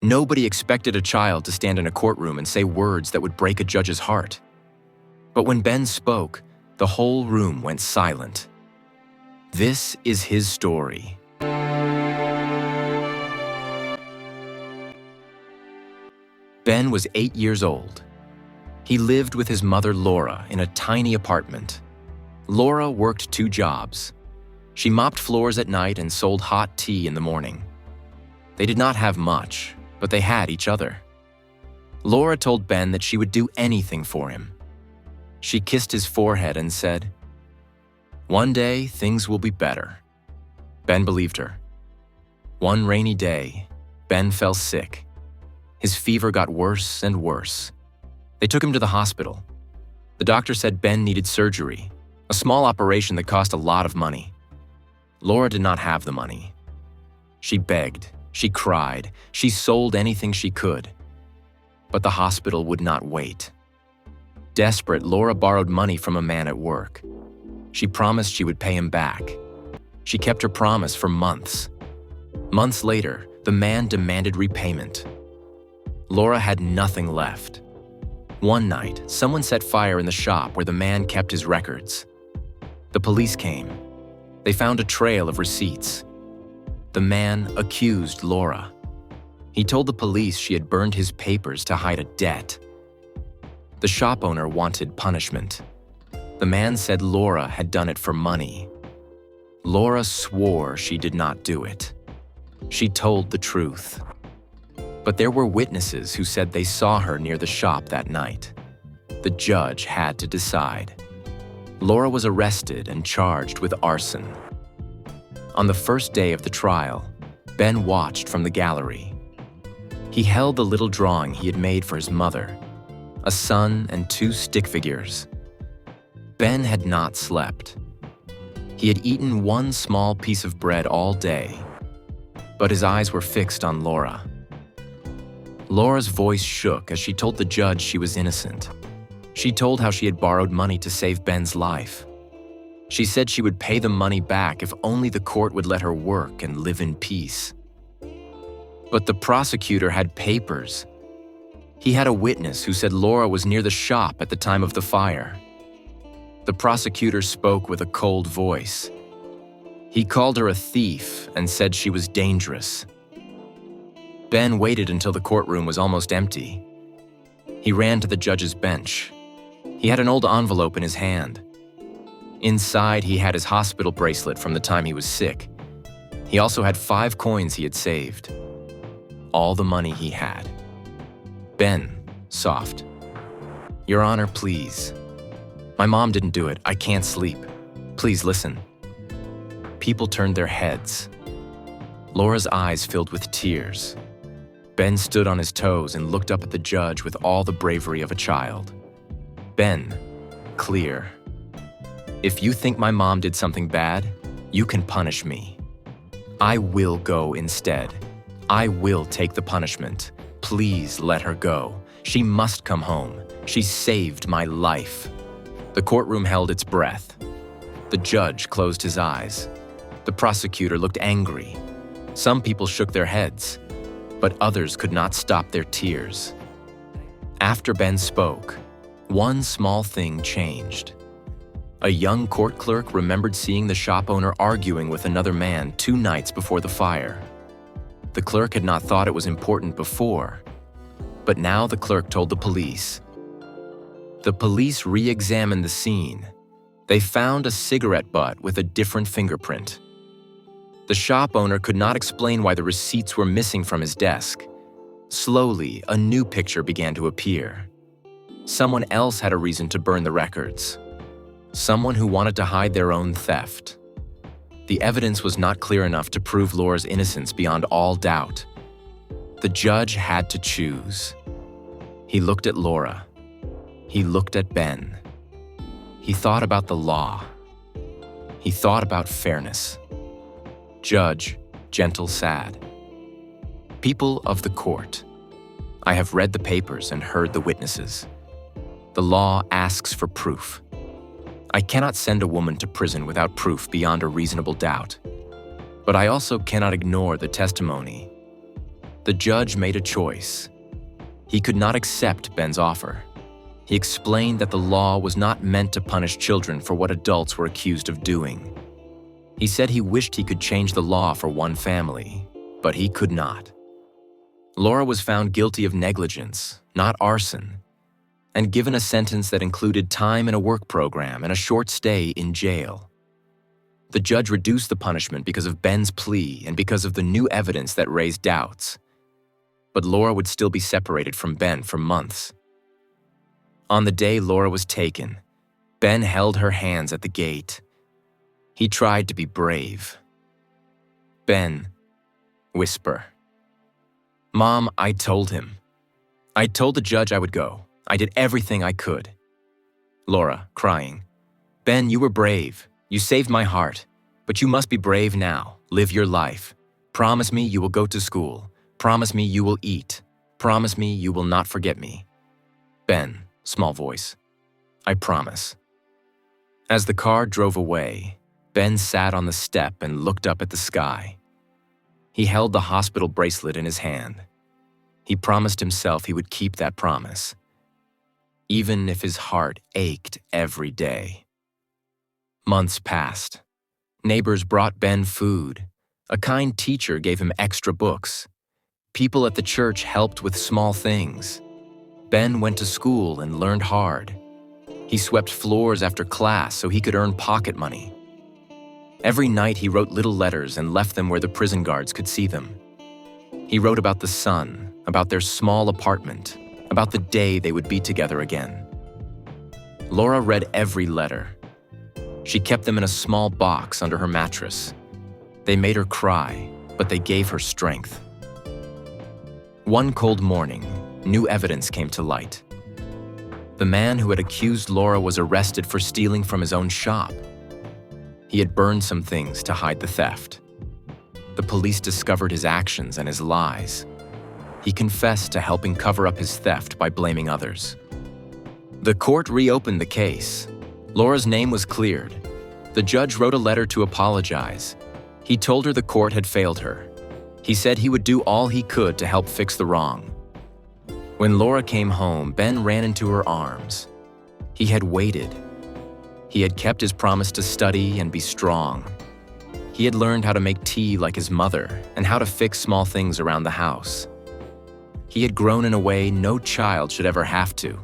Nobody expected a child to stand in a courtroom and say words that would break a judge's heart. But when Ben spoke, the whole room went silent. This is his story. Ben was 8 years old. He lived with his mother Laura in a tiny apartment. Laura worked 2 jobs. She mopped floors at night and sold hot tea in the morning. They did not have much, but they had each other. Laura told Ben that she would do anything for him. She kissed his forehead and said, "One day, things will be better." Ben believed her. One rainy day, Ben fell sick. His fever got worse and worse. They took him to the hospital. The doctor said Ben needed surgery, a small operation that cost a lot of money. Laura did not have the money. She begged, she cried, she sold anything she could. But the hospital would not wait. Desperate, Laura borrowed money from a man at work. She promised she would pay him back. She kept her promise for months. Months later, the man demanded repayment. Laura had nothing left. One night, someone set fire in the shop where the man kept his records. The police came. They found a trail of receipts. The man accused Laura. He told the police she had burned his papers to hide a debt. The shop owner wanted punishment. The man said Laura had done it for money. Laura swore she did not do it. She told the truth. But there were witnesses who said they saw her near the shop that night. The judge had to decide. Laura was arrested and charged with arson. On the first day of the trial, Ben watched from the gallery. He held the little drawing he had made for his mother, a sun and 2 stick figures. Ben had not slept. He had eaten 1 small piece of bread all day, but his eyes were fixed on Laura. Laura's voice shook as she told the judge she was innocent. She told how she had borrowed money to save Ben's life. She said she would pay the money back if only the court would let her work and live in peace. But the prosecutor had papers. He had a witness who said Laura was near the shop at the time of the fire. The prosecutor spoke with a cold voice. He called her a thief and said she was dangerous. Ben waited until the courtroom was almost empty. He ran to the judge's bench. He had an old envelope in his hand. Inside, he had his hospital bracelet from the time he was sick. He also had 5 coins he had saved. All the money he had. Ben, soft. "Your Honor, please. My mom didn't do it. I can't sleep. Please listen." People turned their heads. Laura's eyes filled with tears. Ben stood on his toes and looked up at the judge with all the bravery of a child. "Ben, clear. If you think my mom did something bad, you can punish me. I will go instead. I will take the punishment. Please let her go. She must come home. She saved my life." The courtroom held its breath. The judge closed his eyes. The prosecutor looked angry. Some people shook their heads, but others could not stop their tears. After Ben spoke, one small thing changed. A young court clerk remembered seeing the shop owner arguing with another man 2 nights before the fire. The clerk had not thought it was important before, but now the clerk told the police. The police re-examined the scene. They found a cigarette butt with a different fingerprint. The shop owner could not explain why the receipts were missing from his desk. Slowly, a new picture began to appear. Someone else had a reason to burn the records. Someone who wanted to hide their own theft. The evidence was not clear enough to prove Laura's innocence beyond all doubt. The judge had to choose. He looked at Laura. He looked at Ben. He thought about the law. He thought about fairness. Judge, gentle, sad. People of the court, I have read the papers and heard the witnesses. The law asks for proof. I cannot send a woman to prison without proof beyond a reasonable doubt. But I also cannot ignore the testimony. The judge made a choice. He could not accept Ben's offer. He explained that the law was not meant to punish children for what adults were accused of doing. He said he wished he could change the law for one family, but he could not. Laura was found guilty of negligence, not arson, and given a sentence that included time in a work program and a short stay in jail. The judge reduced the punishment because of Ben's plea and because of the new evidence that raised doubts. But Laura would still be separated from Ben for months. On the day Laura was taken, Ben held her hands at the gate. He tried to be brave. Ben, whisper. Mom, I told him. I told the judge I would go. I did everything I could. Laura, crying. Ben, you were brave. You saved my heart. But you must be brave now. Live your life. Promise me you will go to school. Promise me you will eat. Promise me you will not forget me. Ben, small voice. I promise. As the car drove away, Ben sat on the step and looked up at the sky. He held the hospital bracelet in his hand. He promised himself he would keep that promise, even if his heart ached every day. Months passed. Neighbors brought Ben food. A kind teacher gave him extra books. People at the church helped with small things. Ben went to school and learned hard. He swept floors after class so he could earn pocket money. Every night he wrote little letters and left them where the prison guards could see them. He wrote about the sun, about their small apartment, about the day they would be together again. Laura read every letter. She kept them in a small box under her mattress. They made her cry, but they gave her strength. One cold morning, new evidence came to light. The man who had accused Laura was arrested for stealing from his own shop. He had burned some things to hide the theft. The police discovered his actions and his lies. He confessed to helping cover up his theft by blaming others. The court reopened the case. Laura's name was cleared. The judge wrote a letter to apologize. He told her the court had failed her. He said he would do all he could to help fix the wrong. When Laura came home, Ben ran into her arms. He had waited. He had kept his promise to study and be strong. He had learned how to make tea like his mother and how to fix small things around the house. He had grown in a way no child should ever have to.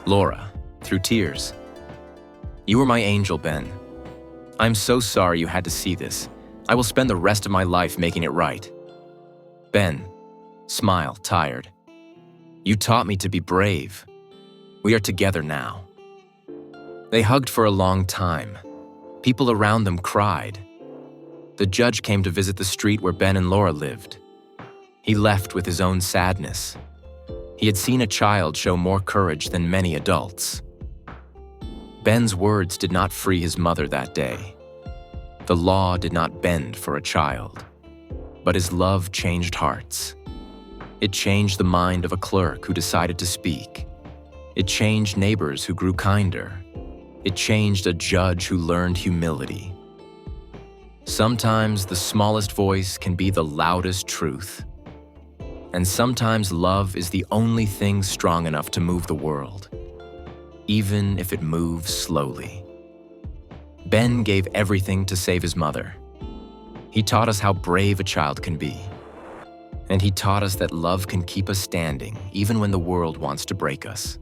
Laura, through tears. You were my angel, Ben. I'm so sorry you had to see this. I will spend the rest of my life making it right. Ben, smile, tired. You taught me to be brave. We are together now. They hugged for a long time. People around them cried. The judge came to visit the street where Ben and Laura lived. He left with his own sadness. He had seen a child show more courage than many adults. Ben's words did not free his mother that day. The law did not bend for a child, but his love changed hearts. It changed the mind of a clerk who decided to speak. It changed neighbors who grew kinder. It changed a judge who learned humility. Sometimes the smallest voice can be the loudest truth. And sometimes love is the only thing strong enough to move the world, even if it moves slowly. Ben gave everything to save his mother. He taught us how brave a child can be. And he taught us that love can keep us standing even when the world wants to break us.